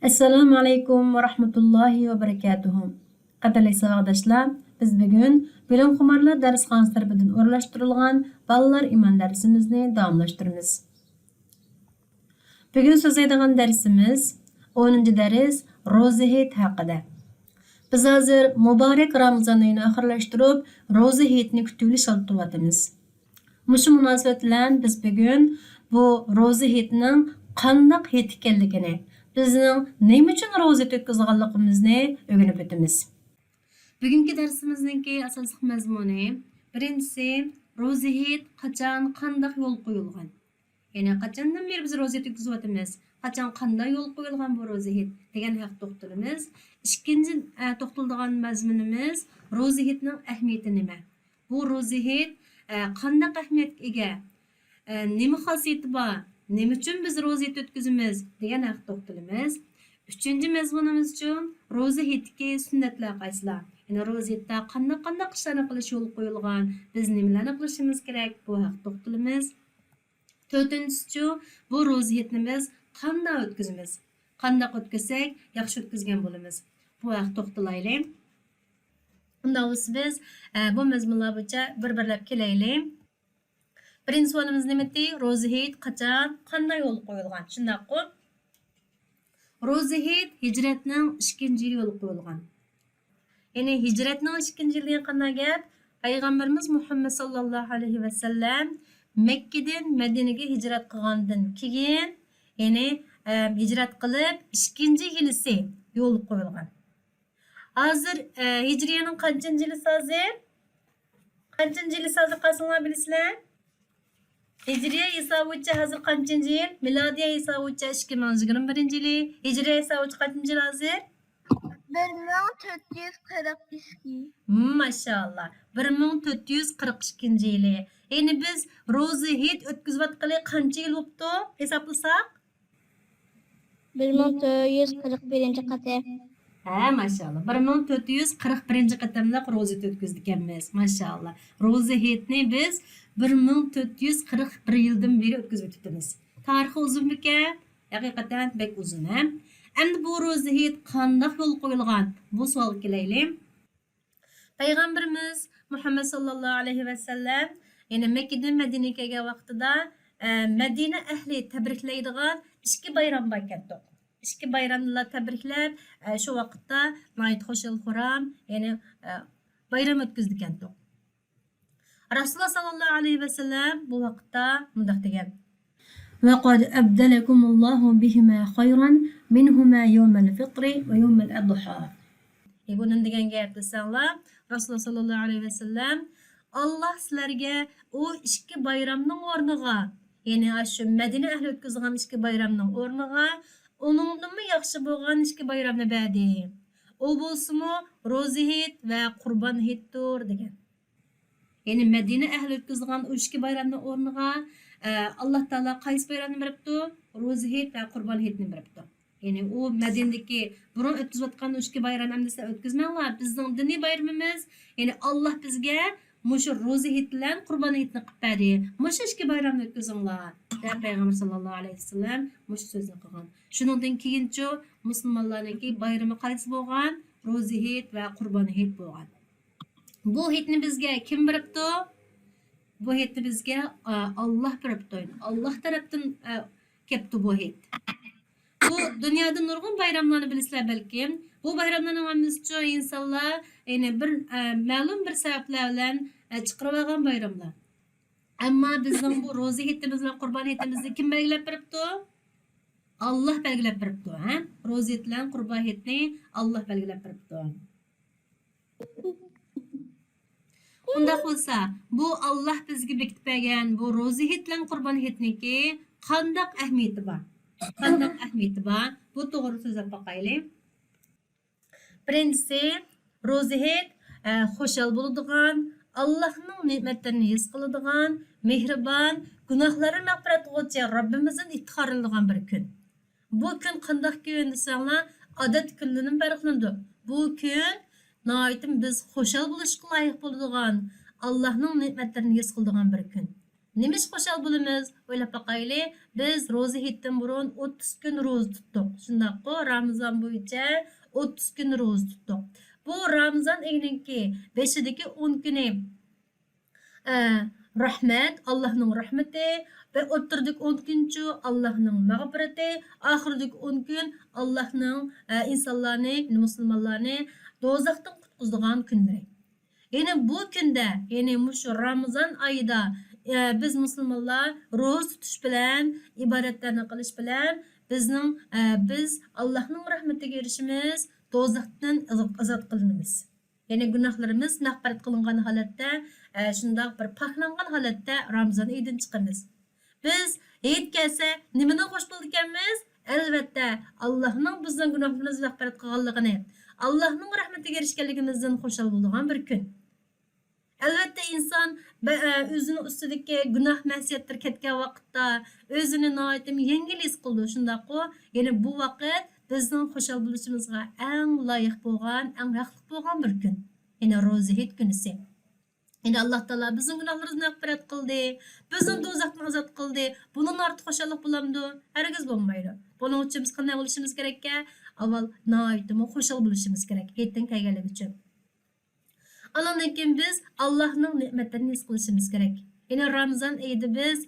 Assalamu alaykum wa rahmatullahi wa barakatuhu. Qadirli savatdoshlar, biz bugun bilim xumarlar darsxonasi tarafidan o'rlashtirilgan balalar iman darsimizni davomlashtiramiz. Bugun so'zlaydigan darsimiz 10-dars ro'za hayit haqida. Biz hozir muborak Ramazon oyini oxirlashtirib, ro'za hayitni kutib o'tyapmiz. Mushu munosabat bilan biz bugun bu ro'za hayitning qanday hayit ekanligini, bizning nima uchun ro'za o'tkazganligimizni o'rganib o'tamiz. Bugungi darsimizning asosiy mazmuni birinchisi ro'za hayit qachon qanday yo'l qo'yilgan. Ya'ni qachondan beri biz ro'za o'tkazib o'tamiz, qachon qanday yo'l qo'yilgan bu ro'za hayit degan haqda to'xtalamiz. Ikkinchi to'xtaladigan mazmunimiz ro'za hayitning ahamiyati nima? Bu ro'za hayit qanday ahamiyatga ega? Nima xosiyati bor? Nima uchun biz ro'za hayit o'tkazamiz degan haqda to'xtalamiz. Uchinchi mazmunimiz uchun ro'za hayitga sunnatlar qaysilar? Ya'ni ro'za hayitda qanday ishlarni qilish yo'l qo'yilgan, biz nimalarni qilishimiz kerak bu haqda to'xtalamiz. To'rtinchisi bu ro'za hayitni biz qanday o'tkazamiz? Qanday o'tkazsak yaxshi o'tkazgan bo'lamiz. Bu haqda to'xtalaylik. Unda biz bu mazmunlar bo'yicha bir-birlab kelaylik. Birinchi savolimiz nimati? Ro'za hayit qachon, qanday yo'l qo'yilgan? Shundaqmi? Ro'za hayit hijratning 2-yili yo'l qo'yilgan. Ya'ni hijratning 2-yili qanday gap? Payg'ambarimiz Muhammad sallallohu alayhi va sallam Makkadan Madinaga hijrat qilgandan keyin, ya'ni hijrat qilib 2-yilisi yo'l qo'yilgan. Hozir hijriyaning qancha yili hozir? Qancha yili hozir qasinglar bilasizlar? Hijriya hisobicha hozir qancha yil? Milodiya hisobicha 2021-yili. Hijriya hisobicha qancha yil hozir? 1442. Maşallah. 1442-yili. Ya'ni biz ro'za hayit o'tkazayotgani qancha yil bo'libdi? Hisoblasak? 1441-qatam. Ha, maşallah. 1441-qatamda ro'za o'tkazdik ekanmiz. Maşallah. Ro'za hayitni biz 1441 yildan beri o'tkazib o'tibmiz. Tarixi uzun ekan? Haqiqatan bek uzun, ha? Endi bu ro'za hayit qanday yo'l qo'yilgan? Bu savolga kelaylik. Payg'ambarimiz Muhammad sallallohu alayhi va sallam ya'ni Makkadan Madinaga kelgan vaqtida Madina ahli tabriklaydigan ikki bayram bor ekan. İki bayramlar tabriklab, shu vaqtda mayt xo'shal-xuram, ya'ni bayram o'tkazdik ekan. Rasululloh sallallohu alayhi va sallam bu vaqtda mundaq degan: "Va qad abdalakumullohu bihima khayran minhuma yawmal fitri va yawmal adha." Bunun degan gap desanglar, Rasululloh sallallohu alayhi va sallam Allah sizlarga o ikki bayramning o'rniga, ya'ni shu Madina ahli o'tkazgan ikki bayramning o'rniga onundanmı yaxşı bo'lgan ikki bayramni berdi. O bo'lsa-mu ro'za hayit va qurban hayitdir degan. Ya'ni Madina ahli o'tkazgan ikki bayramning o'rniga Alloh taolo qaysi bayramni beribdi? Ro'za hayit va qurban hayitni beribdi. Ya'ni u Madinadagi burun o'tkazayotgan ikki bayramni hamda o'tkazmanglar. Bizning diniy bayramimiz, ya'ni Alloh bizga mushu ro'za hayit bilan qurban hayitni qilib berdi. Mushu ikki bayramni o'tkazinglar. Payg'ambar sallallohu alayhi vasallam mushu so'zni qilgan. Shuningdan keyinchi musulmonlarning bayrami qaysi bo'lgan? Ro'za hayit va qurban hayit bo'lgan. Bu hayitni bizga kim beribdi? Bu hayitni bizga Alloh beribdi. Alloh tarafdan kelibdi bu hayit. Bu dunyoda nurg'un bayramlarni bilasizlar balki. Bu bayramlarning hammasi insonlar ya'ni bir ma'lum bir sabablar bilan chiqarib olgan bayramlar. Amma bizning bu ro'za hayitimiz bilan qurban hayitimizni kim belgilab beribdi? Allah belgilab beribdi, ha? Ro'za hayit bilan qurban hayitni Alloh belgilab beribdi. Unda bo'lsa, bu Alloh bizga bekitib bergan bu ro'za hayit bilan qurban hayitniki qanday ahamiyati bor? Qanday ahamiyati bor? Bu to'g'ri so'zlab boqaylik. Birinchisi, ro'za hayit xo'shal bo'ladigan, Allohning ne'matlarini his qiladigan, mehribon, gunohlarni mag'firat qiluvchi Robbimizning iftixorlanadigan bir kun. Bu kun qanday kun desanglar, odat kunlaridan farqlanadi. Bu kun noyitim biz xo'shal bo'lishga loyiq bo'ladigan, Allohning ne'matlarini his qiladigan bir kun. Nimish xoşal bo'lamiz? O'ylab baqayli. Biz roza hitdan burun 30 kun roza tutdik. Shundaqmi? Ramazon bo'yicha 30 kun roza tutdik. Bu Ramazon oyininki 5-dagi 10 kuni rahmat, Allohning rahmati ve o'rtadagi 10 kunchu Allohning mag'firati, oxiridagi 10 kun Allohning insonlarni, musulmonlarni do'zaxdan qutqizadigan kunlari. Yine bu kunda, yine şu Ramazan ayida biz musulmonlar ro'za tutish bilan, ibodatlarni qilish bilan biz Allohning rahmatiga erishimiz, do'zaxdan ozod qilinamiz. Yani günahlarımız mag'firat qilingan holatda, shundoq bir poklangan holatda Ramazon oyidan chiqamiz. Biz Eid kelsa nimadan xush bo'lganmiz? Albatta, Allohning bizning gunohlarimizni mag'firat qilganligini, Allohning rahmatiga erishganligimizdan xushal bo'lgan bir kun. Albatta inson o'zining ustidagi gunoh masiyatlar ketgan vaqtda o'zini noitim yengil his qildi. Shundaqmi? Ya'ni bu vaqt bizning xushal bo'lishimizga eng loyiq bo'lgan, eng haqli bo'lgan bir kun. Ya'ni ro'za hit kunisi. Ya'ni Alloh taolo bizning gunohlarimizni mag'firat qildi, bizni do'zaxdan ozod qildi. Bundan ortiq xushalik bo'lamdi? Hargiz bo'lmaydi. Buning uchun biz qanday bo'lishimiz kerakka? Avval noitim xushal bo'lishimiz kerak. Hitdan kelganlik uchun. Ondan keyin biz Allohning ne'matlarini his qilishimiz kerak. Ya'ni Ramazon oyida biz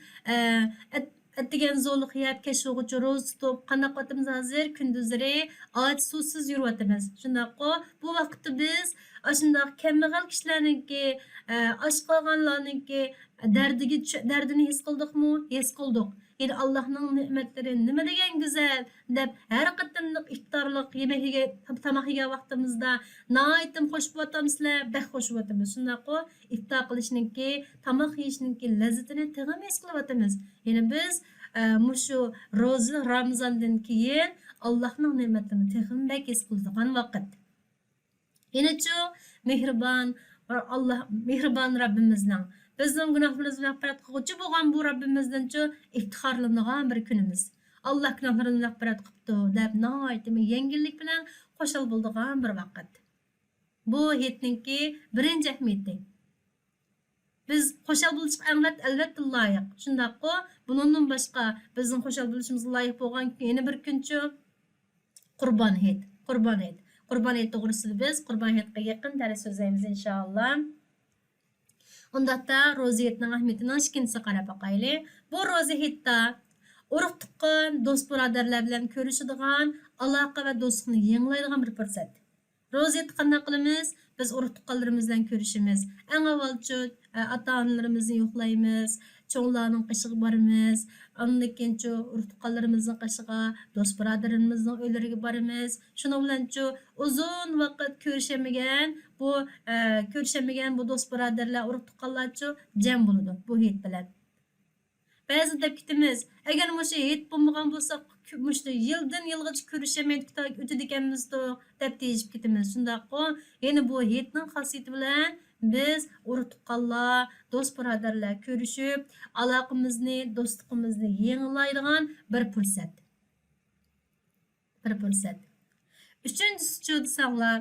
atdigan zo'rliq yeb, kechquruncha ro'za tutib, qanday qotimiz hozir kunduzlari och suvsiz yuryapmiz. Shundaqmi? Bu vaqtda biz ashundaq kambag'al kishilarningki, och qolganlarningki dardini his qildikmi? His qildik. Yani Allah'ның nimetleri nima degan güzel deb her qatımlıq iftarlıq yemeğe tamaq yegan vaqtimizda naytim xoş bo'tamizlar, bek xoş bo'tamiz. Shundaqmi? İftar qilishninki, tamaq yeyishninki lazzatini tig'im his qilyapmiz. Yani biz mushu ro'za Ramazondan keyin Allohning ne'matlarini tig'im bek his qiladigan vaqt. Yine-chu mehribon Rabbimizning bizning gunohlarimizni mag'firat qiluvchi bo'lgan bu Rabbimizdan-chu iftixorlanadigan bir kunimiz. Alloh gunohlarimizni mag'firat qilibdi deb noyatimi yengillik bilan qo'shil bo'ladigan bir vaqt. Bu hitninki birinchi ahamiyati. Biz qo'shil bo'lishga albatta loyiq. Shundaqmi? Bundan boshqa bizning qo'shil bo'lishimizga loyiq bo'lgan yana bir kunchi Qurbon hit. Qurbon hit to'g'risida biz Qurbon hitga yaqin dars so'zlaymiz inshaalloh. Ondaqda ro'za hitning ahamiyatining ikkinchisi qarab baqayli. Bu ro'za hitda urug' tuqqan do'st birodarlar bilan ko'rishadigan, aloqa va do'stlikni yanglaydigan bir fursat. Ro'za hit qanday qilamiz? Biz urug' tuqqanlarimiz bilan ko'rishimiz. Eng avvalchi ota-onalarimizni yo'qlaymiz, cho'nglarning qishig'i boramiz. Ondan keyin urug' tuqqanlarimizning qishig'iga, do'st birodarimizning uylariga boramiz. Shuning bilan uzun vaqt ko'rishmagan bu do'st birodarlar, urug' tuqqanlar jam bo'ladi bu hit bilan. Ba'zi deb ketimiz, agar mushu hit bo'lmagan bo'lsa, mushu yildan yilgacha ko'rishmaydigan o'tadi ekanmiz deb deyishib ketimiz. Shundaqmi? Ya'ni bu hitning xosiyati bilan biz urug' tuqqanlar, do'st birodarlar ko'rishib, aloqamizni, do'stligimizni yangilaydigan bir fursat. Uchinchisi desanglar,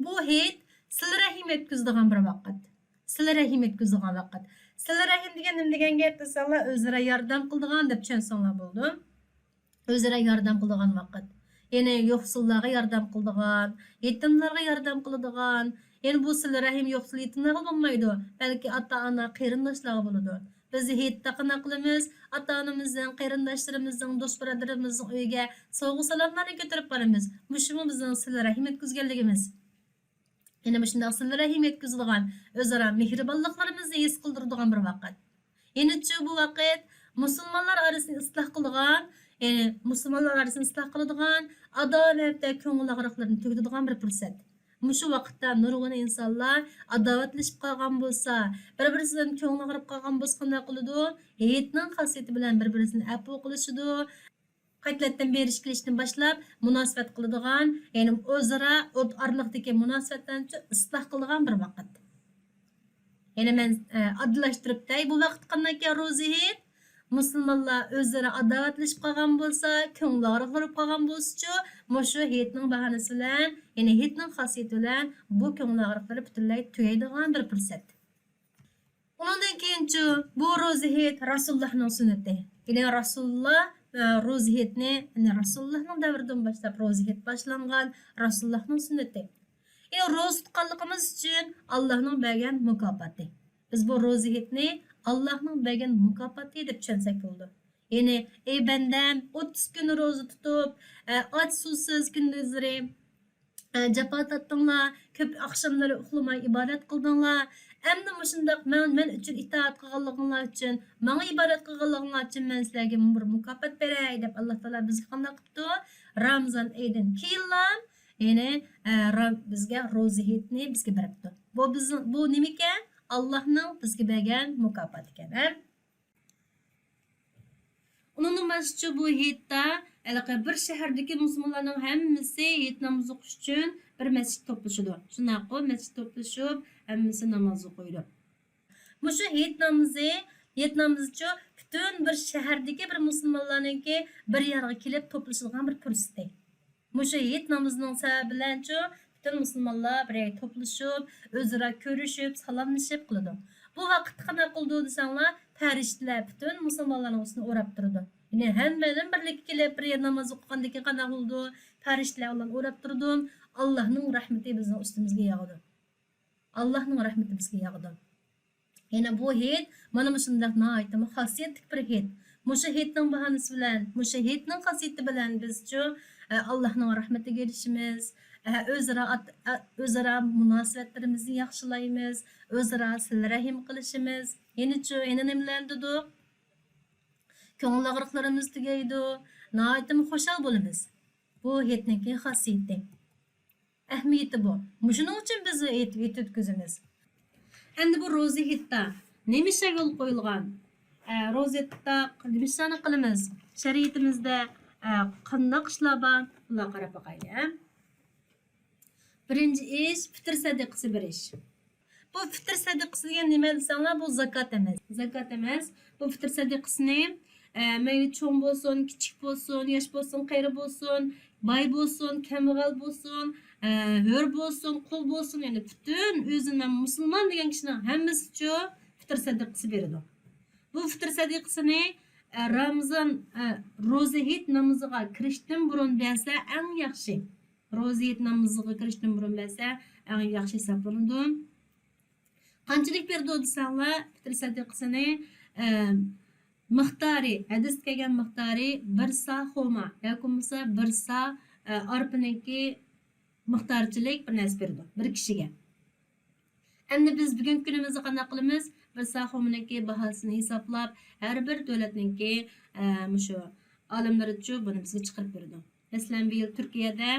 bu hit sil rahim yetkazadigan bir vaqt. Sil rahim degan nima degan gap desanglar, o'zaro yordam qiladigan deb tushensanglar bo'ldi. O'zaro yordam qiladigan vaqt. Ya'ni yo'qsullarga yordam qiladigan, yetimlarga yordam qiladigan. Yani bu sil rahim yo'qsul yetimlarga bo'lmaydi, balki ota-ona, qarindoshlarga bo'ladi. Biz hitda qana qilamiz, ota-onamizning, qarindoshlarimizning, do'st birodarimizning uyiga sovg'a salomlarni ko'tarib boramiz. Mushumi bizning sil rahim yetkazganligimiz. Yani shunday sil rahim yetkazadigan, o'zaro mehribonliklarimizni his qildiradigan bir vaqt. Yani bu vaqt musulmonlar orasini isloh qiladigan, adolat va ko'ngil og'riqlarini tug'diradigan bir fursat. Mushu vaqtda nurg'un insonlar adovatlashib qolgan bo'lsa, bir-birisidan ko'ngli og'rib qolgan bo'lsa qanday qiladi? Hitning xosiyati bilan bir-birisini afv qilishidi. Qaytlatdan berish kelishdan boshlab munosabat qiladigan, ya'ni o'zaro oraliqdagi munosabatlarni isloh qiladigan bir vaqt. Ya'ni men adlashtirib bu vaqt qanday ro'za hit? Musulmonlar o'zaro adovatlashib qolgan bo'lsa, ko'ngli og'rib qolgan bo'lsa-chu, mushu hitning bahanasi bilan, ya'ni hitning xosiyati bilan bu ko'ngli og'riqlari butunlay tugaydigan bir fursat. Ondan keyinchi bu ro'za hit Rasulullohning sunnati. Ya'ni Rasululloh ro'za hitni, Rasulullohning davridan boshlab ro'za hit boshlangan Rasulullohning sunnati. Ro'za tutganligimiz uchun Allohning bergan mukofoti. Biz bu ro'za hitni Allohning bergan mukofoti deb tushunsak bo'ldi. Ya'ni ey bandam 30 kun ro'za tutib, och suvsiz kunduzlari jafo tortdinglar, ko'p oqshomlari uxlamay ibodat qildinglar. Endi mushundaq men uchun itoat qilganliginglar uchun, menga ibodat qilganliginglar uchun men sizlarga bir mukofot beray deb Alloh taolo bizga qanday qilibdi? Ramazon oyidan keyinlam, ya'ni bizga ro'za hitni bizga beribdi. Bu nima ekan? Allohning bizga bergan mukofot ekan. Onun başçı bu hitda bir şehrdeki Müslümanların hemmisi hit namazı okuş için bir mescid toplaşıdı. Şuna koy mescid toplaşıp hemmisi namaz okuydu. Bu şu hit namazı bütün bir şehrdeki bir Müslümanların ki bir yere kelip toplaşılgan bir fürseti. Bu şu hit namazının sebebiyle bütün Müslümanlar bir yere toplaşıp, özüra görüşüp, salamlaşıp kılıdı. Bu vakit qana qildi desanlar, farishtalar bütün musulmonlarning ustini o'rab turdi. Ya'ni hammadan birlikka kelib bir namoz o'qigandan keyin qana qildi? Farishtalar ularni o'rab turdi. Allohning rahmati bizning ustimizga yog'di. Allohning rahmati bizga yog'di. Yana bu hit mana shunday noyatli xosiyatli bir hit. Mushu hitning bahanasi bilan, mushu hitning xosiyati bilan bizchu Allohning rahmatiga erishimiz. Özara munosabatlarimizni yaxshilaymiz, özara sil rahim qilishimiz. Yana nimalardidu? Ko'ngil og'riqlarimiz tugaydi, nihoyatda xushal bo'lamiz. Bu hitning xosiyati. Ahamiyati bu. Shuning uchun biz hit o'tkazamiz. Endi bu ro'za hitda nima yo'l qo'yilgan? Ro'za hitda nima qilamiz? Shariatimizda qanday ishlar bor? Ular qarab boqaylik. Birinci iş fitr sadaqası beriş. Bu fitr sadaqası degan nima desanglar, bu zakat emas. Zakat emas. Bu fitr sadaqasini mayli cho'ng bo'lsin, kichik bo'lsin, yosh bo'lsin, qayri bo'lsin, boy bo'lsin, kambag'al bo'lsin, hur bo'lsin, qul bo'lsin, ya'ni bütün o'zining musulmon degan kishining hammasi uchun fitr sadaqasi beradi. Bu fitr sadaqasini Ramazon ro'za hit namoziga kirishdan burun bersa eng yaxshi. Ro'za hit namoziga kirishdan burun bersa eng yaxshi hisoblanadi. Qanchalik berdi desanglar, fitr sadaqasini miqdori, hadis kelgan miqdori 1 sa xoma yoki bo'lmasa 1 sa arpaniki miqdorchilik bir narsa berdi bir kishiga. Endi biz bugun kunimizda qanday qilamiz? 1 sa xomaniki bahosini hisoblab, har bir davlatniki shu olimlarcha buni bizga chiqarib berdi. Masalan, bu yil Turkiyada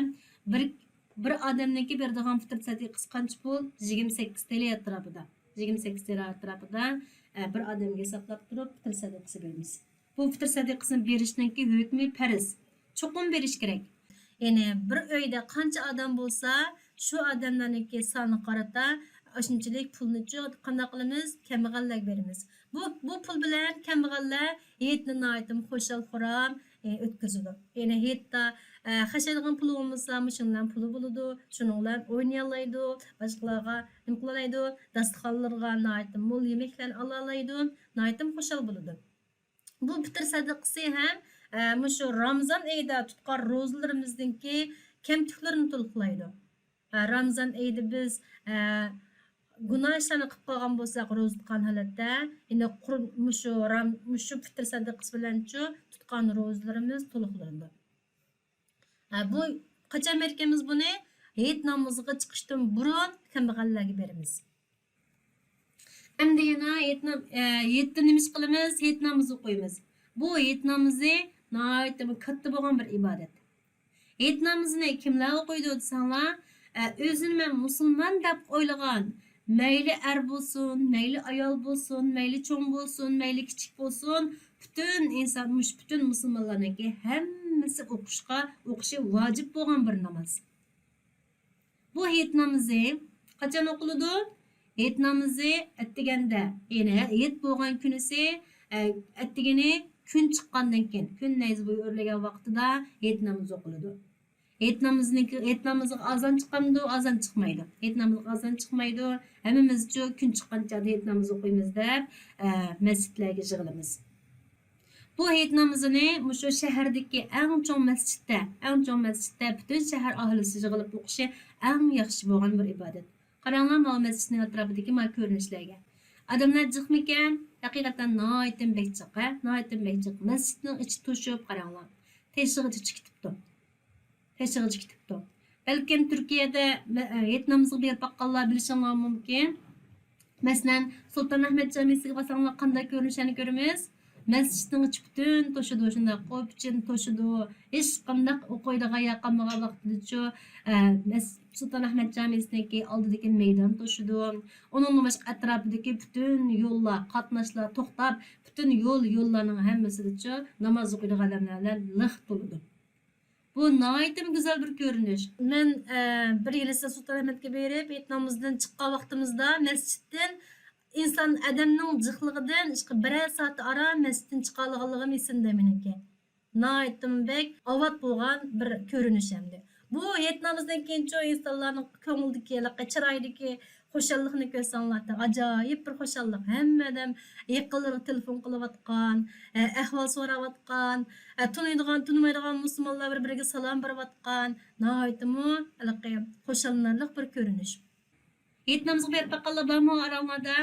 bir odamniki beradigan fitr sadaqasi qancha pul? 28 TL atrofida. 28 TL atrofida bir odamga hisoblab turib fitr sadaqasi beramiz. Bu fitr sadaqasini berishninki hukmi farz. Cho'qim berish kerak. Ya'ni bir uyda qancha odam bo'lsa, shu odamlarniki soni qarata shunchalik pulni qanday qilamiz? Kambag'allarga beramiz. Bu pul bilan kambag'allar hitni noyitim xushal-xuram o'tkazadi. Ya'ni hitda xashaydigan puli bo'lmasa, shundan puli bo'ladi. Shuning bilan o'ynayolmaydi, boshqalarga nima qilaydi? Dasturxonlarga noyitim mo'l yemeklar ola oladi, noyitim xushal bo'ladi. Bu fitr sadaqasi ham shu Ramazon oyida tutgan ro'zalarimizninki kamchiliklarni to'liqlaydi. Ramazon oyida biz gunoh ishlarni qilib qolgan bo'lsak, ro'za tutgan holatda, endi shu fitr sadaqasi bilan tutgan ro'zalarimiz to'liqlanadi. Bu qachon beramiz buni? Hit namoziga chiqishdan burun kambag'allarga beramiz. Endi yana hitni nima qilamiz? Hit namozi o'qiymiz. Bu hit namozi nihoyatda katta bo'lgan bir ibodat. Hit namozini kimlar o'qiydi desanglar, o'zini men musulmon deb o'ylagan, mayli er bo'lsin, mayli ayol bo'lsin, mayli cho'ng bo'lsin, mayli kichik bo'lsin, bütün insan, bütün musulmonlarniki hammasi o'qishi vojib bo'lgan bir namoz. Bu hit namozi qachon o'qiladi? Hit namozi attiganda, ya'ni hit bo'lgan kunisi, attigini kun chiqqandan keyin, kun nayzi bo'yi o'rlagan vaqtida hit namozi o'qiladi. Hayit namazı azan çıkamdı, azan çıkmaydı. Hayit namazı azan çıkmaydı. Hemimiz gün çıkkanca hayit namazı okuyumuz dep mescitlerge yığılımız. Bu hayit namazını şu şehrdeki en çoğ mescitte bütün şehir ahlisi yığılıp okuşu en yaxşı bolgan bir ibadet. Qaranglar bu mescitning atrofidagi mal ko'rinishlarga. Adamlar jiqmikan, haqiqatan noytin bekchiqa, noytin bekchiq. Mescitning ichi to'shib qaranglar. Teshig'icha ketibdi. Teshig'icha ketibdi. Balkim Turkiyada hayit namozini berib baqqanlar bilishinglar mumkin. Masalan, Sultanahmet Camisiga barsanglar qanday ko'rinishini ko'ramiz. Mescitning ichi butun to'shidi, shunday qo'pchin to'shidi. Hech qanday o'qiydigan yoqamagan vaqtida Sultanahmet Camisi'ndeki oldidagi maydon to'shidi. Onun başqa atrofidagi butun yo'llar, qatnashlar to'xtab, butun yo'llarning hammasida namoz o'qiydigan odamlar liq to'ladi. Bu naytim güzel bir görünüş. Ben bir yıl ise Sultanahmet'e berip, hayit namazdan çıkan vaktimizde mescitten insan adamның cıqlığıdan işte birer saat ara mescitten çıkalığılığım isimde meniki. Naytim bek avat bolgan bir görünüş hemdi. Bu hayit namazdan keyin çoğu insanların köngüldeki, çıraydaki hoşallıqni ko'rsanglar, acayip bir hoşallık. Hammadan yaqinlari telefon qilayotgan, ahvol so'rayotgan, tunmaydigan musulmonlar bir-biriga salom berayotgan, nahaytimi hoşallanarlik bir ko'rinish. Hayit namazga berib baqqanlar bormi oranglarda?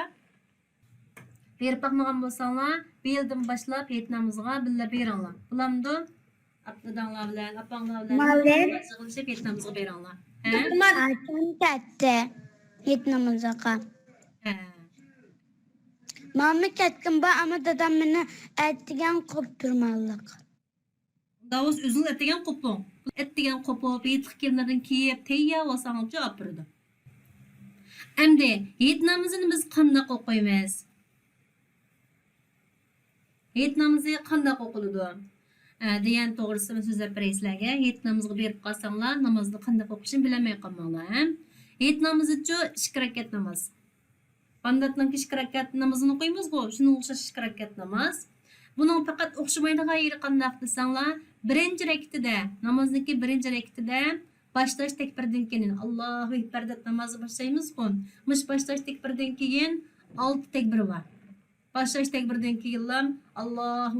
Berib baqmagan bo'lsanglar, bu yildan boshlab hayit namazga billa beringlar. Bulamdi? Apdadanglar bilan, apanglar bilan yig'ilishib hayit namazga beringlar. Aytam katta. Hayit namoziga. Mamma ketkim ba ama dadam meni aytgan qilib turmanliq. Davos o'zing aytgan qo'ping. Aytgan qo'pib, yetiq kiyimlardan kiyib, tayyor bo'lsangiz javob beradi. Endi hayit namozini biz qanday o'qiymiz? Hayit namozi qanday o'qiladi? Degan to'g'risini so'zlab beraysizlarga. Hayit namoziga berib qolsanglar, namozni qanday o'qishni bilmay qolmanglar. Hayit namozi 2 rakat namoz. Bandatning 2 rakat namozini o'qiymiz-ku, shuni o'xshash 2 rakat namoz. Buning faqat o'xshamaydigan yeri qanday desanglar, birinchi rakatida, namozniki birinchi rakatida başlash takbirdan keyin Allohu akbar deb namozni boshlaymiz-ku. Mush başlash takbirdan keyin 6 takbir var. Başlash takbirdan keyin Allohu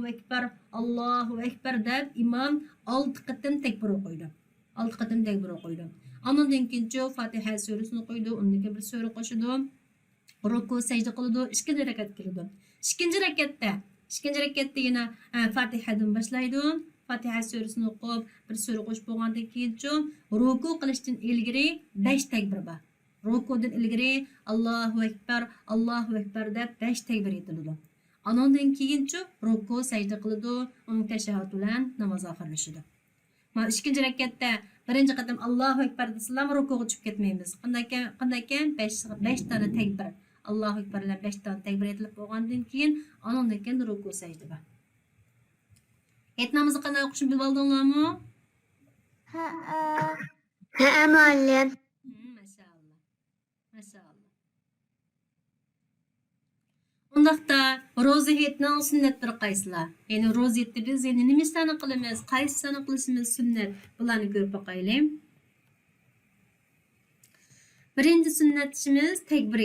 akbar deb imom 6 qatim takbir o'qiydi. 6 qatim takbir o'qiydi. Ondan keyin Fatiha surasini o'qiydi, undan keyin bir sura qo'shidi. Ruku sajda qiladi, ikkinchi rakat keladi. Ikkinchi rakatda yana Fatihadan boshlaydi. Fatiha surasini o'qib, bir sura qo'shib bo'lgandan keyin ruku qilishdan ilgari 5 takbir bor. Rukudan ilgari Allohu akbar deb 5 takbir aytiladi. Ondan keyin ruku sajda qiladi, uning tashahhud bilan namoz oxirlashadi. Mana ikkinchi rakatda birinchi qatam Allohu akbar desam, rukuga tushib ketmaymiz. Qanday ekan 5 dona takbir. Allohu akbar bilan 5 dona takbir aytilib bo'lgandan keyin ondan keyin ruku sajda bor. Hayit namozi qanday o'qishni bilib oldinglarmi? Ha, muallim. Maşallah. Undaqda ro'za hayitning sunnatlari qaysilar? Ya'ni ro'za hayitda biz nima ishlarni qilamiz, qaysi ishlarni qilishimiz sunnat? Bularni ko'rib boqaylik. Birinchi sunnatimiz takbir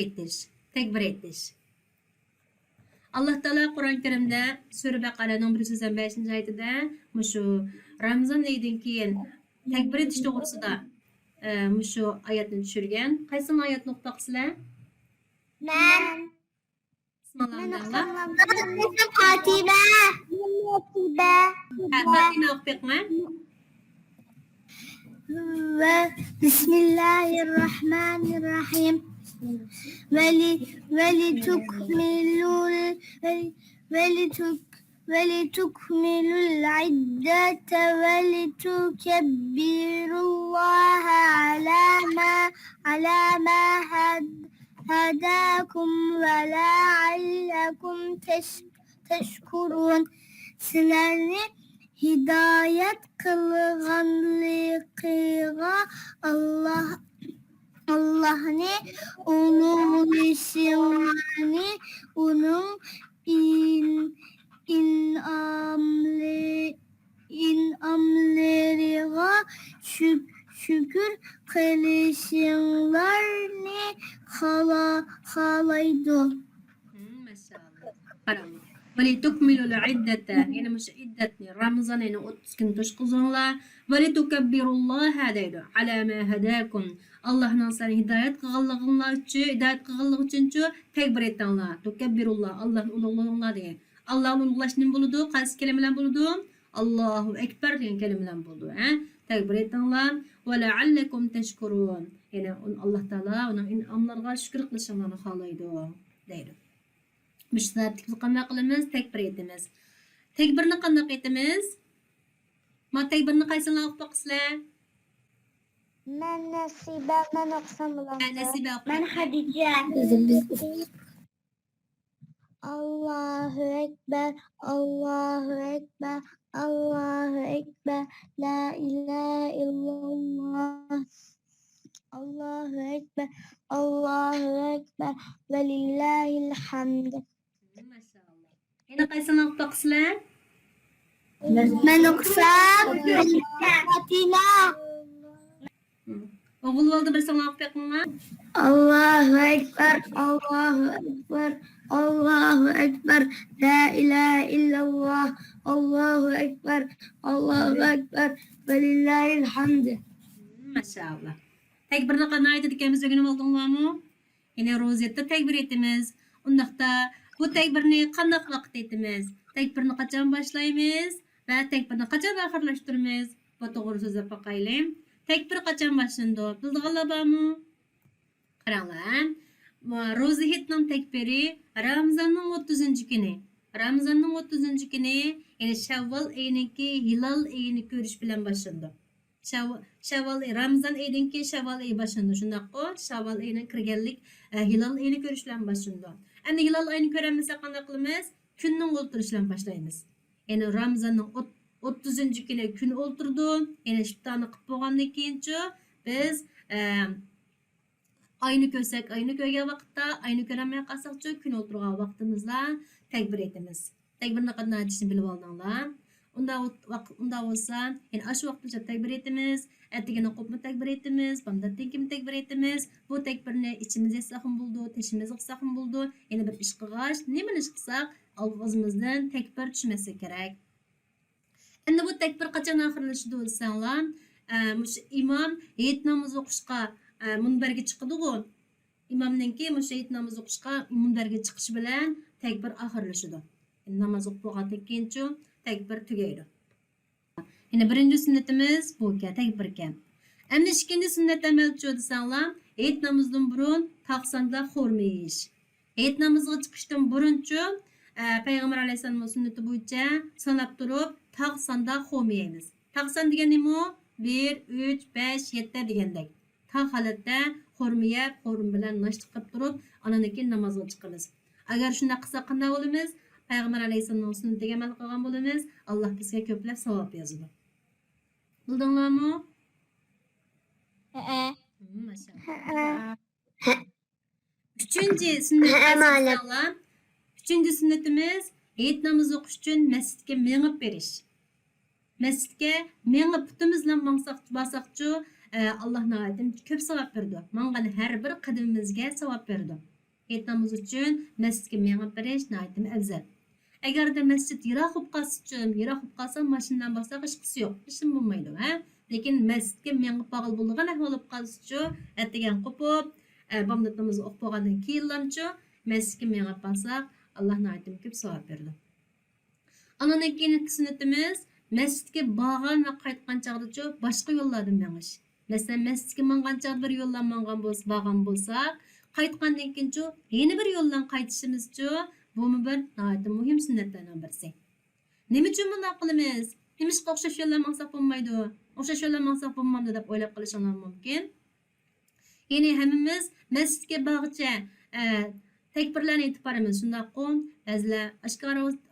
aytish. Allah Taala Qur'on Karimda Sura Baqaraning 185-oyatida mushu Ramazon oyidan keyin takbir etish to'g'risida mushu oyatni tushirgan. Qaysi oyatni o'qisizlar? Men Fatima. Fatima o'qiyapman. Ve Bismillahirrahmanirrahim. ولتكملوا العدة ولتكبروا الله على ما هداكم ولعلكم تشكرون. Sizlerni hidayet kılganlıkıga Allah'ını ululuşunu onun inamlarına şükür kılışınlarını halaydı. Maşallah. Qarama. وَلِتُكْمِلُوا الْعِدَّةَ yani muş iddetni Ramazan ayını 30 gün toşquzunlar. وَلِتُكَبِّرُوا اللّٰهَ deydi. عَلَى مَا هَدَاكُمْ Allah'ın seni hidayet kılgınlığı için tekbir ettiğinler. Tukebbirullaah Allah'ın ululuğunlar diye. Allah'ın ululaş ne buludu? Qaysı kelimeler buludu? Allahu Ekber diyen kelimeler buludu. Tekbir ettiğinler. وَلَعَلَّكُمْ teşkurun. Yani Allah Teala onun inamlarına şükür kılışınlarını halaydı. Deydi. Müştərdik qanday qilamiz? Tekbir etimiz. Tekbirni qanday etimiz? Ma tekbirni qaysini o'qib boqsizlar? Ben Nasibe, ben okusam bulamam. Nasibe o'qib. Ben Hadice. Allahu Ekber, Allahu Ekber, Allahu Ekber, La ilahe illallah. Allahu Ekber, Allahu Ekber, ve lillahil hamd. Maşallah. Yana qaysini o'qib boqsizlar? Ben okusam. Fatina. O'g'il bo'ldi bir sano o'qib boqinglar. Allahu Ekber, Allahu Ekber, Allahu Ekber, La ilahe illallah, Allahu Ekber, Allahu Ekber, ve lillahil hamd. Maşallah. Tekbirni qanday aytadi ekanmiz o'rganib oldinglarmi? Yana ro'zatda tekbir etamiz. Undaqda bu tekbirni qanday vaqt etamiz? Tekbirni qachon boshlaymiz va tekbirni qachon oxirlashtiramiz? Bu to'g'ri so'zlab boqaylik. Tekbir qachon boshlandi? Bildiganlar bormi? Qaranglar. Ro'za hitning tekbiri Ramazonning 30-kuni. Ramazonning 30-kuni, ya'ni Shavvol oyiniki hilol oyini ko'rish bilan boshlandi. Shavvol Ramazon oyidan keyin Shavvol oyi boshlandi. Shundaqmi? Shavvol oyining kirganlik hilol oyini ko'rish bilan boshlandi. Endi hilol oyini ko'ramisak qanday qilamiz? Kunning o'ltirish bilan boshlaymiz. Ya'ni Ramazonning 30-kuni kun o'ltirdi. Ya'ni iftonni qilib bo'lgandan keyinchi biz ayni ko'rsak, ayni ko'rgan vaqtda, ayni ko'rmay qolsakchi kun o'ltirgan vaqtimizda tekbir etamiz. Tekbirni qanday aytishni bilib oldinglar. Unda bo'lsa, ya'ni ash vaqtgacha tekbir etamiz, ertagini qo'pmi tekbir etamiz, bamdatdan keyin tekbir etamiz. Bu tekbirni ichimizga yetsa ham bo'ldi, teshimizga qilsa ham bo'ldi. Ya'ni bir ish qilgash, nimani ish qilsak, og'zimizdan tekbir tushmasa kerak. Endi bu tekbir qachon oxirlashadi desanglar, mush imom hayit namozi o'qishga munbarga chiqadi-ku. Imomninki mush hayit namozi o'qishga munbarga chiqish bilan tekbir oxirlashadi. Namoz o'qib bo'lgandan keyinchi tekbir tugaydi. Yine birinci sünnetimiz bu ki tekbir ekan. Endi ikkinchi sunnat amalchi desanglar, hayit namozdan burun taqsanda xurma yeyish. Hayit namoziga chiqishdan burunchi Payg'ambar alayhisolamning sunnati bo'yicha sanab turib taqsanda xurma yeymiz. Taqsan degani nima? 1, 3, 5, 7 degandek. Taq holatda xurma yeb, xurma bilan noshta qilib turib, andan keyin namozga chiqamiz. Agar shunday qilsak qanday bo'lamiz? Payg'ambar alayhisolamning sunnatiga amal qilgan bo'lamiz. Alloh bizga ko'plab savob yozadi. Bildinglarmi? Maşallah. Üçüncü sünnetimiz. Üçüncü sünnetimiz hayit namazı o'qish uchun masjidga mengib berish. Masjidga mengib putimizdan basaqchi Alloh navoitim ko'p savob berdi. Mangan har bir qadamimizga savob berdi. Hayit namazı uchun masjidga mengib berish navoitim afzal. Agarda masjid yiroq bo'lib qolsa, mashinadan boshqa hech qisi yo'q. Ishim bo'lmaydi, ha? Lekin masjidga mengib bag'il bo'lgan ahvol bo'lib qolsa, ertagan qo'pib, bomdatimizni o'qib bo'lgandan keyinlamchi masjidga mengib qolsak, Alloh navoitim ko'p savob berdi. Andan keyingi sunnatimiz masjidga borgan va qaytgan chog'da boshqa yo'llardan mengish. Masalan, masjidga mangan chog'da bir yo'ldan borgan bo'lsak, qaytgandan keyin yana bir yo'ldan qaytishimizchi bu bir nəhayət mühim sünnətlərdən birisi. Nima uchun bunday qilamiz? Nimishqa o'xshash yo'llar maqsad bo'lmaydi? O'xshash yo'llar maqsad bo'lmaydi deb o'ylab qolishingiz mumkin. Ya'ni hammamiz masjidga borguncha takbirlarni aytib boramiz. Shundaqmi? Ba'zilar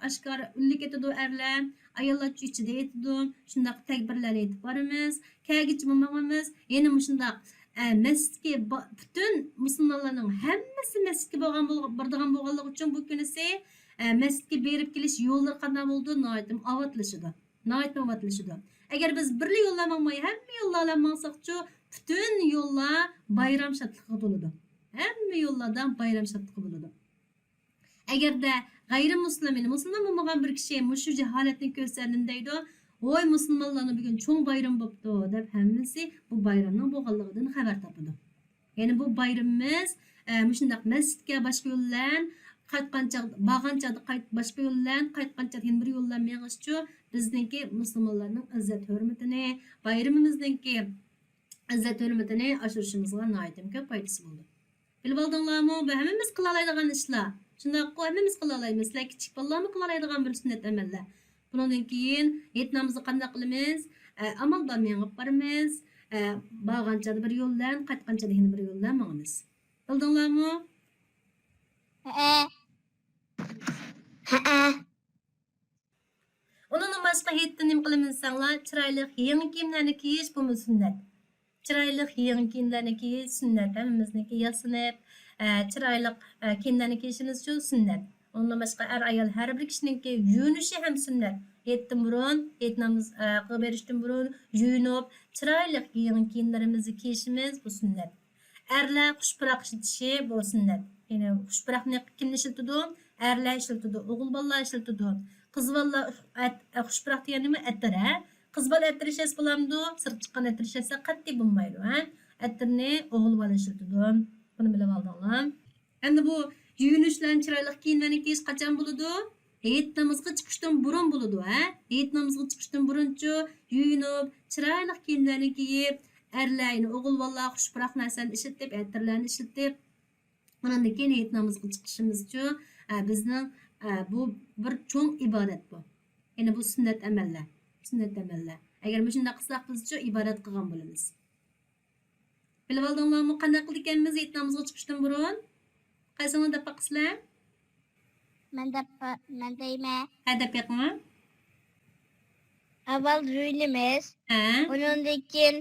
oshkora ullik etadi erlar, ayollar ichida aytadi. Shundaq takbirlarni aytib boramiz. Kagichi bo'lmag'imiz, yana shundaq masjidga bütün musulmonlarning hammasi masjidga boradigan bo'lganligi uchun bu kunisi masjidga berib kelish yo'llari qanday bo'ldi? Noyat avatlashadi. Nəhayət məvatlışıdı. Əgər biz birli yolla məngmay, həmmə yolla məngsaqçı, bütün yolla bayram şadlığı doludu. Həmmə yolladan bayram şadlığı buludu. Əgər də gayrimüslimin, musulmon bo'lmagan bir kishi mushu jaholatni ko'rsadim deydi, voy musulmonlarni bugun cho'ng bayram bo'pti deb hammasi bu bayramning bo'lganligidan xabar topadi. Ya'ni bu bayramimiz shundaq masjidga boshqa yo'llan qaytqancha borgancha boshqa yo'llan qaytqancha yana bir yo'llan meng'ishchu bizningki musulmonlarning izzat hurmatini, bayramimizningki izzat hurmatini oshirishimizga nihoyatda ko'p foydasi bo'ldi. Bilib oldinglarmi? Bu hammamiz qila oladigan ishlar. Shundaq hammamiz qila olamiz. Sizlar kichik bolalarmi qila oladigan bir sunnat amallar. Bundan keyin hayit namozni qanday qilamiz? Amalda mengib boramiz. Borgancha bir yo'ldan, qaytgancha yana bir yo'ldan mengamiz. Bildinglarmi? Onun başqa hayitda nima qilamiz desanglar, chiroyli yangi kiyimlarni kiyish bu sunnat. Chiroyli yangi kiyimlarni kiyish sunnat. Hammamizniki yasinib, chiroyli kiyimlarni kiyishimiz uchun sunnat. Ondan başqa ayol har bir kishininki yuvinishi ham sunnat. Hayitdan burun, hayit namoz qilib berishdan burun yuvinib, chiroyli yangi kiyimlarimizni kiyishimiz bu sunnat. Erlar xushpuroq ishitishi bu sunnat. Ya'ni xushpuroqni kim ishlatadi? Erlar ishlatadi, o'g'il bolalar ishlatadi. Qiz bolalar xushpuroq deganimi attir, ha? Qiz bola attir ishlatsa bo'lamdi, sirtib chiqqan attir ishlatsa qat'iy bo'lmaydi, ha? Attirni o'g'il bola ishlatadi. Buni bilib oldinglar. Endi bu yuvinishlar, chiroyli kiyimlarni kiyish qachon bo'ladi? Hayit namozga chiqishdan burun bo'ladi, ha? Hayit namozga chiqishdan burunchi yuvinib, chiroyli kiyimlarni kiyib, erlarni, o'g'il bolalar xushpuroq narsani ishlatib, attirlarni ishlatib, bundan keyin hayit namozga chiqishimiz uchun bizning bu bir cho'ng ibodat bu. Ya'ni bu sunnat amallar. Sunnat amallar. Agar bu shunday qilsak biz uchun ibodat qilgan bo'lamiz. Bilib oldinglarmi, qanday qildik ekanmiz hayit namozga chiqishdan burun? Qaysini deb baqisizlar? Men deyman. Ha deb yoqmi? Avval yuyunamiz. Ondan keyin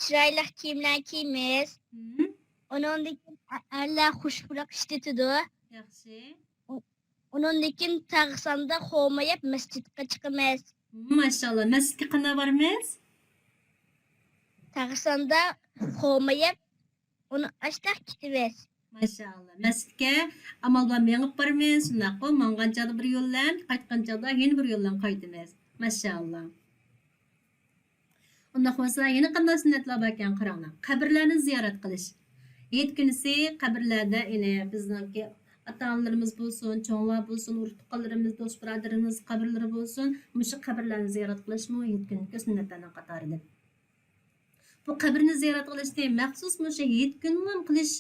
chiroyli kiyimlar kiyamiz. Ondan keyin erlar xushpuroq ishlatadi. Yaxshi. Ondan keyin tag'sanda xo'mayib masjidga chiqamiz. Maşallah. Masjidga qanday boramiz? Tag'sanda xo'mayib uni ashtaq ketamiz. Maşallah. Masjidga amal bilan mengib boramiz. Shundaqmi? Manganchada bir yo'ldan, qaytganchada yana bir yo'ldan qaytamiz. Maşallah. Unda bo'lsa yana qanday sunnatlar bor ekan qaranglar. Qabrlarni ziyorat qilish. Hayit kunisi qabrlarda bizningki ata-onalarimiz bo'lsin, cho'nglar bo'lsin, urug'-tuqqanlarimiz, do'st birodarlarimiz qabrlari bo'lsin, mushu qabrlarni ziyorat qilishmi hayit kunidagi sunnatlarning qatoridir. Bu qabrni ziyorat qilishni maxsus mushu hayit kunida qilish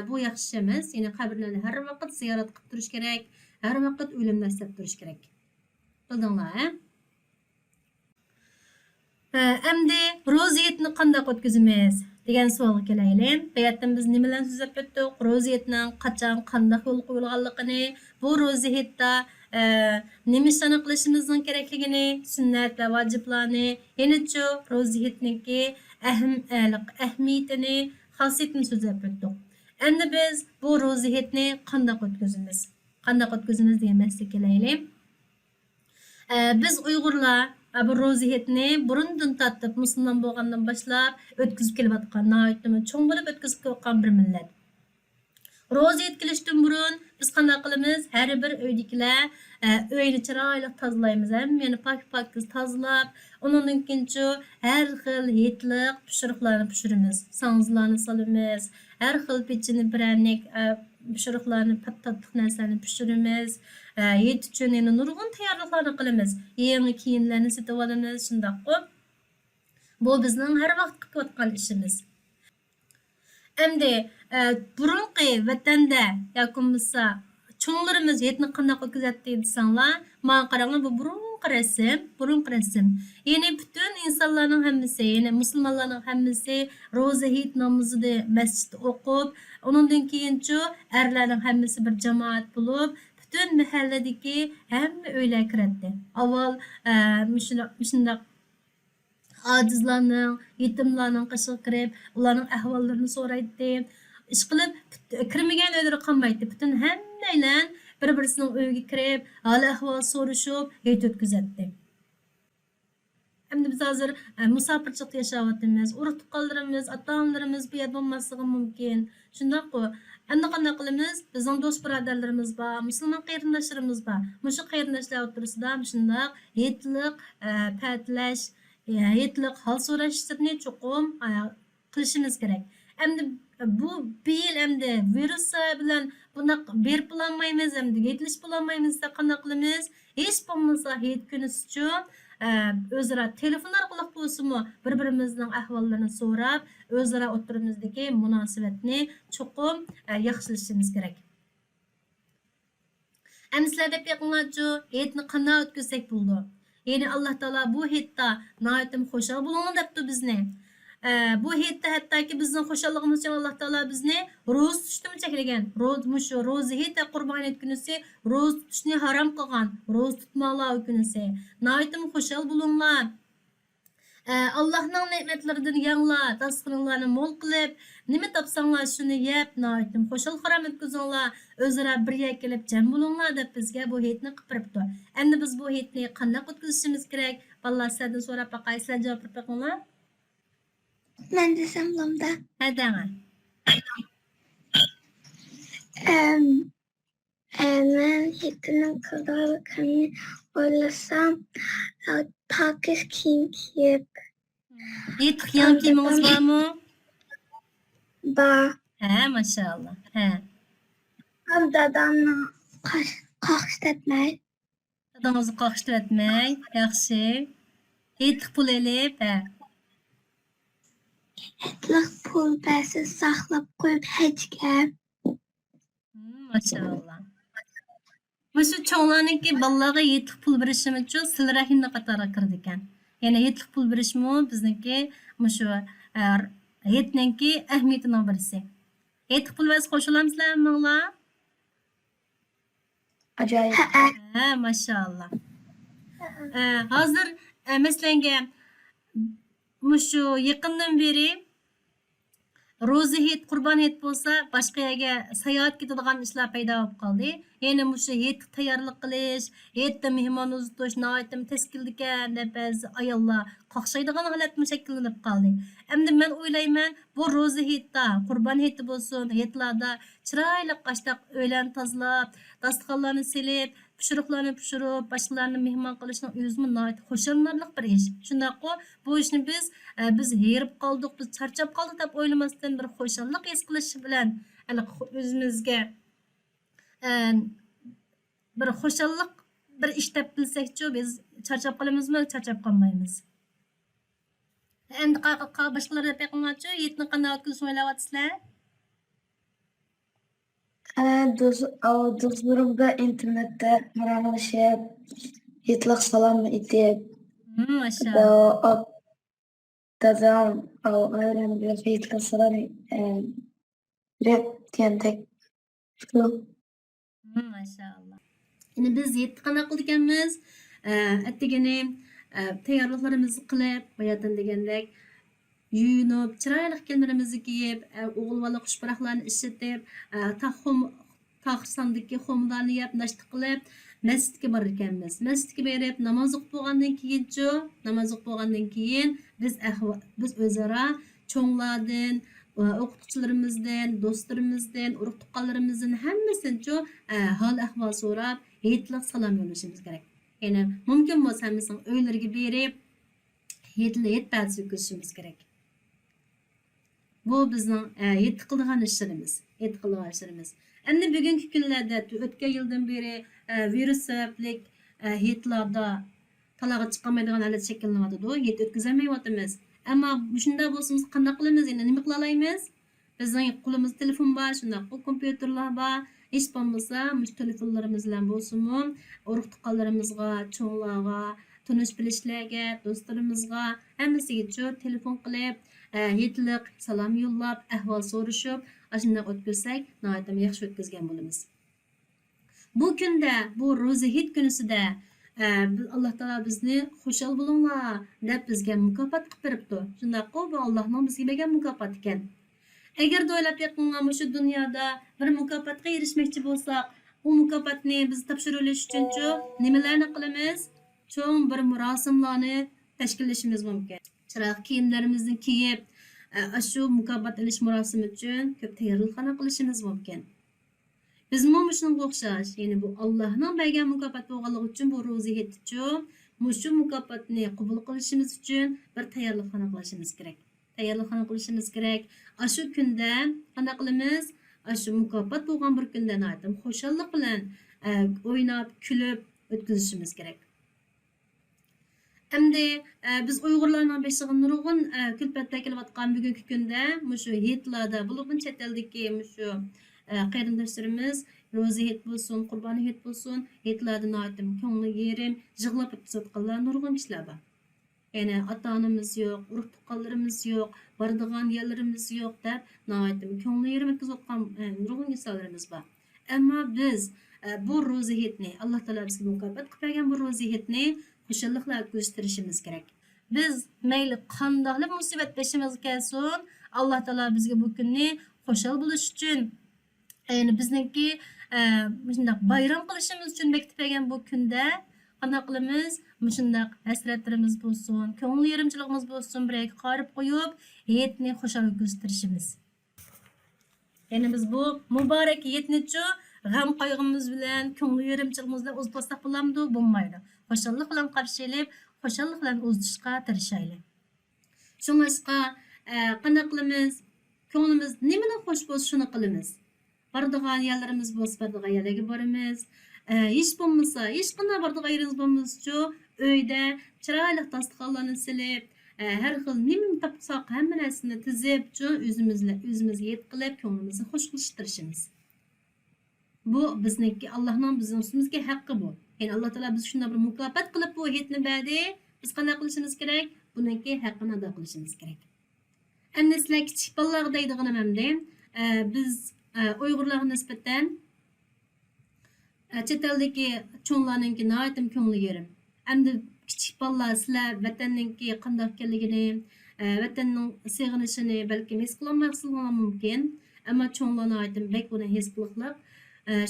bu yaxshi emas. Ya'ni qabrlarni har vaqt ziyorat qilib turish kerak, har vaqt o'limni eslab turish kerak. Bildinglar, ha? Endi ro'ziyatni qanday o'tkazamiz degan savolga kelaylik. Bayatdan biz nimalarni so'zlab o'tdik? Ro'ziyatning qachon, qanday yo'l qo'yilganligini, bu ro'ziyatda nima ishlarni qilishimizning kerakligini, sunnat va vojiblarni, yana-chu ro'ziyatningki ahamiyatini, xosiyatini so'zlab o'tdik. Endi biz bu ro'ziyatni qanday o'tkazamiz? Qanday o'tkazamiz degan masalaga kelaylik. Biz Uyg'urlar bu ro'ziyatni burundan tortib musulmon bo'lgandan boshlab o'tkazib kelayotgan, nihoyatda cho'ng bo'lib o'tkazib kelayotgan bir millat. Ro'ziyat kelishdan burun biz qanday qilamiz? Har bir uydagilar uyni chiroyli tozalaymiz, hammani pok-pok tozalab, undan keyinchi har xil hidliq pishiriqlarni pishiramiz, sangizlarni solamiz, har xil pechini pralnik pishiriqlarni, tatliq narsalarni pishiramiz. Hayit uchun nurg'un tayyorliklarni qilamiz. Yangi kiyimlarni sotib olamiz, shundaqmi? Bu bizning har vaqt qilayotgan ishimiz. Endi burunqi vatanda yoki bo'lsa cho'nglarimiz hayitni qanday o'tkazadi desanglar, men qaranglar, bu burunqi rasm. Ya'ni butun insonlarning hammasi, ya'ni musulmonlarning hammasi ro'za hayit namozini masjidda o'qib, undan keyinchi erlarning hammasi bir jamoat bo'lib, bütün mahalladagi hamma uylar kiradi. Avval shundaq ojizlarning, yetimlarning qishiga kirib, ularning ahvollarini so'raydi. Ish qilib kirmagan uylar qolmaydi. Bütün hammalar bir-birisining uyiga kirib, hol ahvol so'rashib, hayit o'tkazadi. Endi biz hozir musofirchilikda yashayapmiz. Urug' tuqqanlarimiz, ota-onalarimiz bu yerda bo'lmasligi mumkin. Shundaq-ku. Endi qanday qilamiz? Bizning do'st birodarlarimiz bor, musulmon qarindoshlarimiz bor. Mushu qarindoshlar o'rtasida shundaq yetliq ta'tlash, yetliq hol so'rashni cho'qim qilishimiz kerak. Endi bu bir yil endi virus bilan bunaq berib bo'lolmaymiz, endi yetilish bo'lolmaymiz deb qanday qilamiz? Hech bo'lmasa hech kunisi uchun o'zaro telefon orqali bo'lsinmi bir-birimizning ahvollarini so'rab, o'zaro o'tirimizdagi munosabatni cho'qim yaxshilashimiz kerak. Endi sizlar deb yaqinlarchu, hayitni qanday o'tkazsak bo'ldi? Ya'ni Alloh taolo bu hayitda nihoyatim xushal bo'linglar debdi bizni. Bu hayitda hattoki bizning xushalligimiz uchun Alloh taolo bizni ro'za tutishdan cheklagan. Ro'za hayitda Qurbon hayit kunisi ro'za tutishni harom qilgan. Ro'za tutmanglar u kunisi. Nihoyatim xushal bo'linglar. Allohning ne'matlaridan yanglar, tasqinlarni mo'l qilib, nima topsanglar shuni yeb, nihoyatim xushal harom o'tkazinglar, o'zaro birga kelib jam bo'linglar deb bizga bu hayitni qilib beribdi. Endi biz bu hayitni qanday o'tkazishimiz kerak? Valloh sizlardan so'rab boqay, sizlar javob berib qo'yinglar. Ben desem Lamda. Hadanga. Ben hitinin kılarken oylasam pakiz kim kiyip Yetib yangi kiyimingiz bormi? ba Ha, maşallah. Ha. hem dadamla kakştetmey. Dadangizni qoqishtirib etmang. Yaxshi. Yetib pul elib, ha. Etlik pul besiz saklap koyup hecge. Maşallah. Mushu cho'nglarniki bolalarga yetib pul berishim uchun sil rahimni qatoriga kirdi ekan. Ya'ni yetib pul berishmi bizniki mushu yetninki ahamiyatining birisi. Yetib pul bas qo'shilamizlarmi? Acayip. Ha, maşallah. Hozir masalanga mushu yaqindan beri ro'za hayit, Qurbon hayit bo'lsa, boshqa yerga sayohat ketadigan ishlar paydo bo'lib qoldi. Ya'ni mushu hayitga tayyorlik qilish, hayitda mehmon uzatish, nihoyatim tashkil ekan deb ba'zi ayollar qoqshaydigan holat shakllanib qoldi. Endi men o'ylayman, bu ro'za hayitda, Qurbon hayiti bo'lsin, hayitlarda chiroyli qashtaq o'ylarni tozalab, dasturxonlarni silib, pishiriqlarni pishirib, boshqalarni mehmon qilishning o'zimi nihoyat xo'shamlarlik bir ish. Shundaqku bu ishni biz herib qoldik, biz charchab qoldik deb o'ylamasdan bir xo'shallik his qilish bilan o'zimizga bir xo'shallik bir ish deb bilsakchi, biz charchab qolamizmi, charchab qolmaymiz. Endi boshqalar deb yaqinlarchi, yetni qanday o'tkazishni o'ylayapsizlar? Dostlarımda internette aranışıp, yetlik salam edip, Maşallah. dadam öğrenci yetlik salam rap diyentek şu. Maşallah. Yine biz yetti qanday qildik ekanmiz? Attigani tayyorliklarimizni qilib, boyadan degandek yuyinib, chiroyli kiyimlarimizni kiyib, o'g'il bola xushbaraqlarni ishlatib, taxsandagi xomlarni yeb, nashta qilib, masjidga borar ekanmiz. Masjidga berib, namoz o'qib bo'lgandan keyin biz o'zaro cho'nglardan, o'qituvchilarimizdan, do'stlarimizdan, urug' tuqqanlarimizdan hammasidan hol ahvol so'rab, hayitlik salom yo'llashimiz kerak. Ya'ni mumkin bo'lsa hammasini uylariga berib, hayit ba'zi o'tkazishimiz kerak. Bu bizning yetti qilgan ishlarimiz. Endi bugungi kunlarda o'tgan yildan beri virus sababli hayitlarda talaga chiqamaydigan holat shakllanyapti. Hayit o'tkazolmayapmiz. Ammo shunday bo'lsa biz qanday qilamiz? Endi nima qila olamiz? Bizning qo'limizda telefon bor, shunday kompyuterlar bor. Hech bo'lmasa, mush telefonlarimiz bilan bo'lsinmi, urug' tuqqanlarimizga, cho'nglarga, tanish bilishlarga, do'stlarimizga hammasiga telefon qilib, hayitlik salom yo'llab, ahvol so'rashib, shunday o'tkazsak, nihoyatda yaxshi o'tkazgan bo'lamiz. Bu kunda, bu ro'za hayit kunisida Alloh taolo bizni xushal bo'linglar deb bizga mukofot qilib beribdi. Shundaqku bu Allohning bizga bergan mukofot ekan. Agar o'ylab yaqinlar shu dunyoda bir mukofotga erishmoqchi bo'lsak, bu mukofotni biz topshirilish uchun nimalarni qilamiz? Cho'ng bir murosimlarni tashkillashimiz mumkin. Chiroq kiyimlarimizni kiyib, shu mukofot olish murosimi uchun ko'p tayyorgarlik qilishimiz mumkin. Bizmi shunga o'xshash, ya'ni bu Allohning bergan mukofot bo'lganligi uchun bu ro'za hayit uchun, shu mukofotni qabul qilishimiz uchun bir tayyorgarlik qilishimiz kerak. Tayyorgarlik qilishimiz kerak. Shu kunda qanday qilamiz? Shu mukofot bo'lgan bir kunda aytdim, xushallik bilan o'ynab, kulib o'tkazishimiz kerak. Endi biz Uyg'urlarning beshiga nurg'un kulfatda kelayotgan bugungi kunda shu hayitlarda, bo'libmi chet eldagi shu qarindoshlarimiz ro'za hayit bo'lsin, qurbon hayit bo'lsin, hayitlardan aytdim, ko'ngli yerim, yig'lab o'tkazayotganlar nurg'un kishilar bor. Yani ata-onamiz yo'q, urug' tuqqanlarimiz yo'q, boradigan yerlarimiz yo'q deb aytdim, ko'ngli yerim o'tkazayotgan nurg'un insonlarimiz bor. Ammo biz bu ro'za hayitni, Alloh taolo bizga mukofot qilib bergan bu ro'za hayitni xushalliklar o'tkazishimiz kerak. Biz mayli qandoqli musibat beshimizga kelsin, Alloh taolo bizga bu kunni xushal bo'lish uchun, ya'ni bizningki shunday bayram qilishimiz uchun bekitib bergan bu kunda qanday qilamiz? Shunday hasratlarimiz bo'lsin, ko'ngil yerimchiligimiz bo'lsin, birga qarib qo'yib, hayitni xushal o'tkazishimiz. Ya'ni biz bu muborak hayitni-chu g'am qayg'imiz bilan, ko'ngil yerimchiligimiz bilan o'zbosaq bo'lamdi, bo'lmaydi. Xushallik bilan qarshilab, xushallik bilan o'zishga tirishaylik. Shuningga qanday qilamiz? Ko'nglimiz nimadan xush bo'lsa, shuni qilamiz. Boradigan yerlarimiz bo'lsa, boradigan yerlarga boramiz. Hech bo'lmasa, hech qanday boradigan yerimiz bo'lmasa-chu, uyda chiroyli dasturxonlarni silib, har xil nima topsak hamma narsani tizib-chu, o'zimizga yet qilib, ko'nglimizni xush qilishtirishimiz. Bu bizniki Allohning bizning ustimizga haqqi bu. Yani Allah Teala biz shunday bir mukofot qilib bu hayitni berdi. Biz qanday qilishimiz kerak? Buniki haqqini ado qilishimiz kerak. Endi sizlar kichik bolalarga deydiganim hamda biz Uyg'urlarga nisbatan chet eldagi cho'nglarninki nihoyatim ko'ngli yerim. Endi kichik bolalar sizlar vatanninki qanday ekanligini, vatanning seg'inishini balki his qilolmaysizlar mumkin. Ammo cho'nglar nihoyatim bek buni his qilib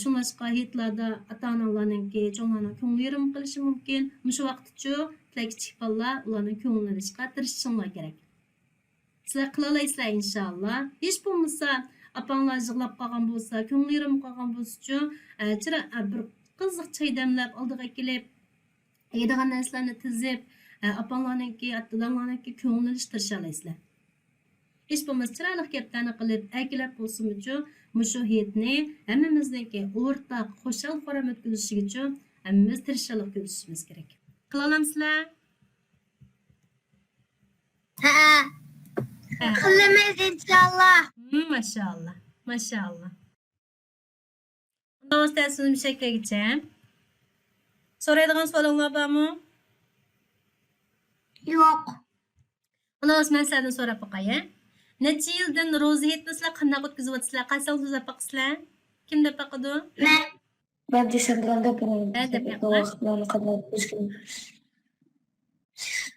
shunlashqa hayitlarda ata-onalarninki cho'nglarning ko'ngli yerim qilishi mumkin. Shu vaqtcha kichik bolalar ularning ko'nglini olishga tirishishinglar kerak. Sizlar qila olasizlar inshaalloh. Hech bo'lmasa apanglar yig'lab qolgan bo'lsa, ko'ngli yerim qolgan bo'lsa-chu, bir qiziq choy damlab oldiga kelib, yeydigan narsalarni tizib, apanglarninki, ota-onalarninki ko'nglini olishtirisha olasizlar. Hech bo'lmasa chiroyli gaplarni qilib, akilab bo'lsin-chu, shu hayitni hammamizniki o'rtaq, xushal xo'ram o'tkazishimiz uchun hammamiz tirishchilik ko'rsatishimiz kerak. Qila olamsizlar? Ha. Qilamiz inshaalloh. Maşallah. Maşallah. Unda ustasini mushakkagicha. So'raydigan savolingiz bormi? Yo'q. Unda men sizdan so'rab qo'yay. Necha yildan ro'za hayitni sizlar qanday o'tkazyapsizlar? Qaysi so'zlab boqsizlar? Kim deb boqadi? Ben desem de deb bu vaqtlarni qanday o'tkazgan.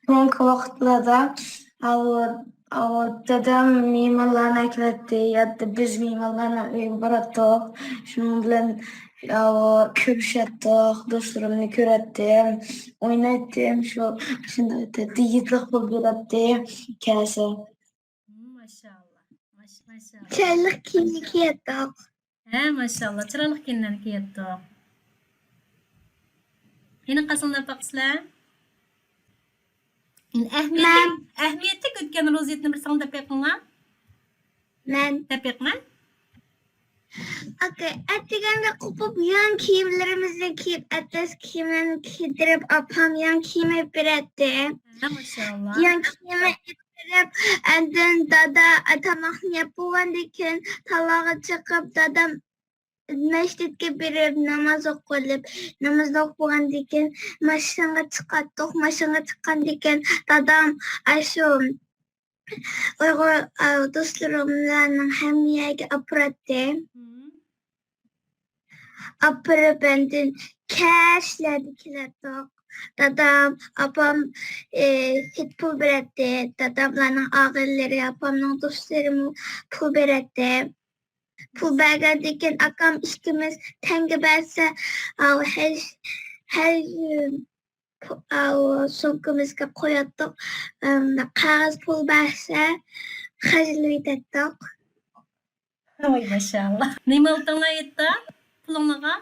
So'nggi vaqtlarda dadam me'morlarni aklatdi, yoki biz me'morlarni uyga borardik. Shuning bilan ko'rishatdik, do'stlarimni ko'ratdim, o'ynatdim, shunday digitlik bo'lib yuradi, kelsa. Maşallah. Maşallah. Chiroyli kiyim kiydik. Ha, maşallah. Chiroyli kiyimlarni kiydik. Yana qasonlab boqsizlar? Ahmiyetli o'tgan ro'za hayitni bir son deb beqinglar. Men Deb beqman? okay, atganda qo'pib yan kiyimlarimizni kiyib, atlas kiyimlarni kiydirib, opam yan kiyimi beradi. Ha, maşallah. Yan kiyimi kiydirib, andin dada tamoqni yapıvandan keyin talaga chiqib, dadam masjidga berib namoz o'qilib, namozni o'qigandan keyin mashinaga chiqatdik. Mashinaga chiqqandan keyin dadam shu Uyg'ur do'stlarimlarning hammaga opiradi. Opirib andin kashlarni kelardik. Dadam, opam pul beradi. Dadamlarning og'illari, opamning do'stlari pul beradi. Pul bergandan keyin akam ikkimiz tanga bersa, her sumkamizga qo'yatdik. Qog'oz pul bersa, xajilib etdik. Voy maşallah. Nima oltыңlar yetti? Pulыңlarga?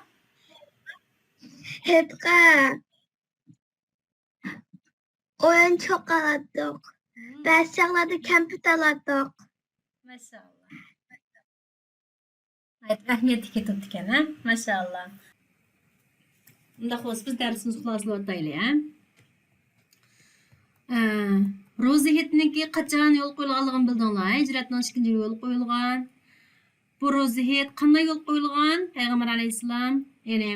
Hepqa oyuncak aladık. Bəsçaqlarda kompüter aladık. Maşallah. Evet, rahmetli ketibdi ekan, ha? Maşallah. Unda xo'sh, biz darsimizni xulosalab o'taylik, ha? Ro'za hitniki qachon yo'l qo'yilganligini bildinglar? Hijratning 2-yili yo'l qo'yilgan. Bu ro'za hit qanday yo'l qo'yilgan? Payg'ambar alayhissalom, ya'ni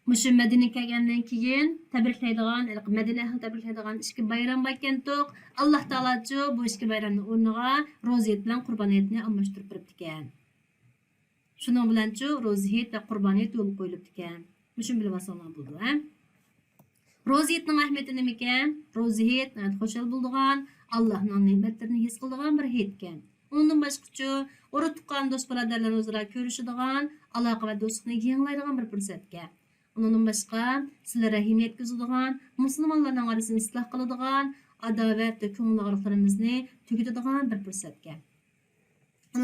mushu Madinaga kelgandan keyin tabriklaydigan, Madina ahli tabriklaydigan ikki bayram bor ekan-to'q. Alloh taolochu bu ikki bayramni o'rniga ro'za hit bilan qurbon hitni almashtirib beribdi ekan. Shuning bilanchu ro'za hit va qurbon hit yo'l qo'yilibdi ekan. Mushuni bilib olsanglar bo'ldi, ha? Ro'za hitning ahamiyati nima ekan? Ro'za hit xushal bo'ladigan, Allohning ne'matlarini his qiladigan bir hit ekan. Undan boshqacha o'ra tuqqan do'st birodarlar o'zaro ko'rishadigan, aloqa va do'stlikni yanglaydigan bir fursat ekan. Undan boshqa sizlar rahim yetkazadigan, musulmonlarning orasini isloh qiladigan, adovat va ko'ngil og'riqlarimizni tugatadigan bir fursat ekan.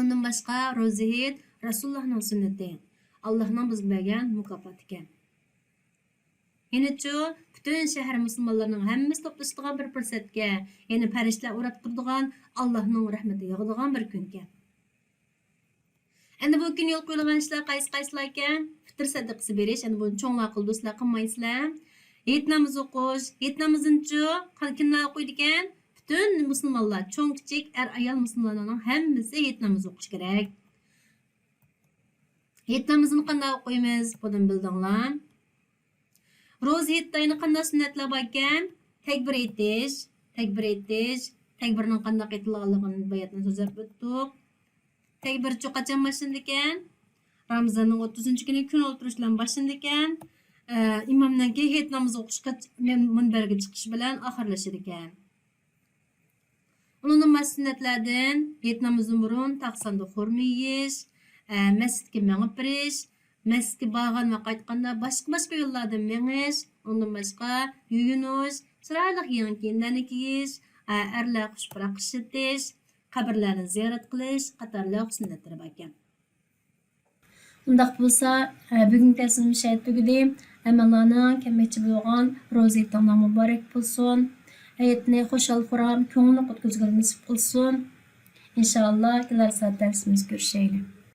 Undan boshqa ro'za hit Rasulullohning sunnati, Allohning bizga bergan mukofoti ekan. Yenichu bütün shahar musulmonlarning hammasi to'plashadigan bir fursatga, ya'ni farishtalar o'rab turadigan, Allohning rahmati yog'adigan bir kun ekan. Endi bu kun yo'l qo'yilgan ishlar qaysi-qaysilar ekan? Fitr sadaqasi berish, endi buni cho'nglar qil do'stlar qilmaysizlar. Hit namoz o'qish, hit namozinchi kimlar o'qiydi ekan? Bütün musulmonlar, cho'ng kichik, ayol musulmonlarning hammasi hit namoz o'qish kerak. Hit namozini qanday o'qiymiz? Buni bildinglar. Ro'za hitda yana qanday sunnatlar bor ekan? Takbir etish, takbirning qanday aytilganligini bayatni so'zlab o'tdik. Takbirchi qachon boshlanadi ekan? Ramazonning 30-kuni kun o'tirishdan boshlanadi ekan. Imomdan keyin hit namoz o'qishga minbarga chiqish bilan oxirlashar ekan. Uning sunnatlardan hit namozdan burun taqsonda xurmo yeyish, masjidga mengib birish, masjidga borgan va qaytganda boshqa yo'llardan mengish, undan boshqa yuyinish, chiroyli yangi kiyimlarni kiyish, erlar xushpurak qishitish, qabrlarni ziyorat qilish qatorliq sunnatlar bor ekan. Undaq bo'lsa, bugungi darsimiz shu yerda tugadi. Hammalarning kelmoqchi bo'lgan ro'za hitdan muborak bo'lsin. Hayotni xushal-xuram, ko'ngilli o'tkazganimiz bo'lsin. İnşallah kelar soat dersimiz görüşelim.